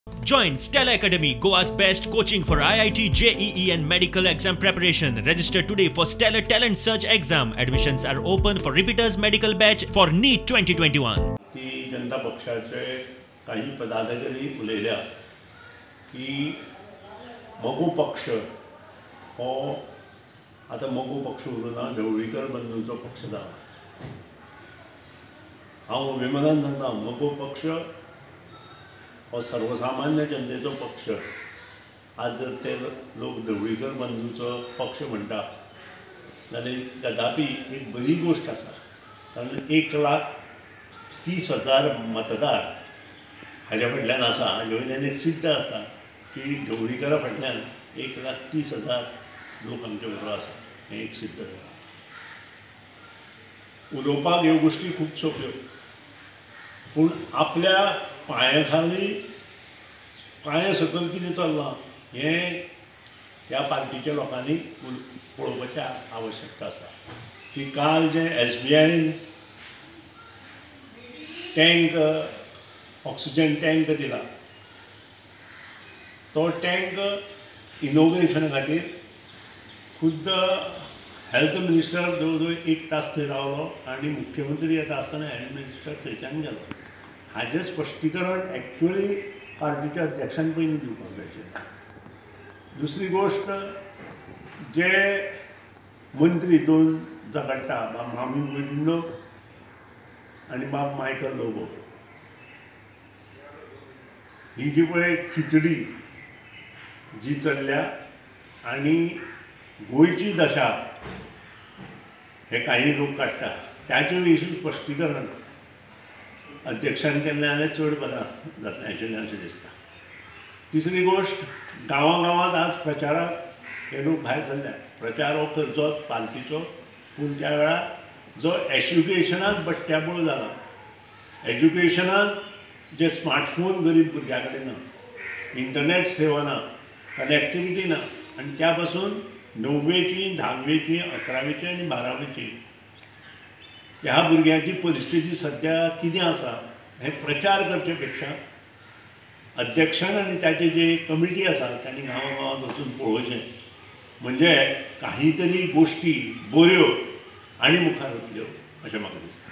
Join Stella Academy, Goa's best coaching for IIT, JEE and medical exam preparation. Register today for Stellar Talent Search exam. Admissions are open for repeaters medical batch for NEET 2021. ती जनता पक्षाचे काही पदाधिकारी उलयल्या की मगू पक्ष हो आता मगू पक्ष उरना ढवळीकर बंधूचो पक्ष जाला। हांव अभिमानान सांगता मगू पक्ष हो सर्वसामान्य जनतेचो पक्ष। आज जर ते लोक ढवळीकर बंधूचो पक्ष म्हणटा जाल्यार कदापि एक बरी गोष्ट आसा, कारण 1,30,000 मतदार हाज्या फाटल्यान आसा। हाजे वयल्यान एक सिद्ध आसा की ढवळीकरा फाटल्यान 1,30,000 लोक आमचे बरोबर आसा, हें एक सिद्ध जाता। उलोवपाक ह्यो गोश्टी खूब सोंप्यो, पूण आपल्या पांया खाली पांया सकयल कितें चल्लां हें ह्या पार्टीच्या लोकांनी पळोवपाची आवश्यकता आसा। की काल जे SBIन टँक ऑक्सिजन टँक दिला, तो टँक इनॉग्रेशना खातीर खुद्द हेल्थ मिनिस्टर जवळ जवळ 1 तास थंय रावलो आनी मुख्यमंत्री येता आसतना हेल्थ मिनिस्टर थंयच्यान गेलो। हाजें स्पश्टीकरण एक्चुअली पार्टीच्या अध्यक्षान पयलीं दिवपाक जाय आशिल्लें। दुसरी गोश्ट, जे मंत्री 2 झगडटा, बाब मामी मोइंदो आनी बाब मायकल लोबो, ही जी पळय खिचडी जी चल्ल्या आनी गोंयची दशा हे काही लोक काडटा, त्याचे विशीं स्पश्टीकरण अध्यक्षान केलें जाल्यार चड बरें जातलें आशिल्लें अशें दिसता। तिसरी गोश्ट, गांवांत आज प्रचाराक हे लोक भायर सरल्या। प्रचार हो करचोच पार्टीचो, पूण त्या वेळार जो एज्युकेशनाक बट्ट्याबोळ जाला, एज्युकेशनाक जे स्मार्टफोन गरीब भुरग्यां कडेन ना, इंटरनेट सेवा ना, कनेक्टिविटी ना, आनी त्या पासून 9वीची, 10वीची, 11वीची आनी 12वीची ह्या भुरग्यांची परिस्थिती सद्या कितें आसा हें प्रचार करचे पेक्षा अध्यक्षान आनी ताची जी कमिटी आसा तांणी गांवांत वचून पळोवचें, म्हणजे काही तरी गोश्टी बऱ्यो आनी मुखार वतल्यो अशें म्हाका दिसता।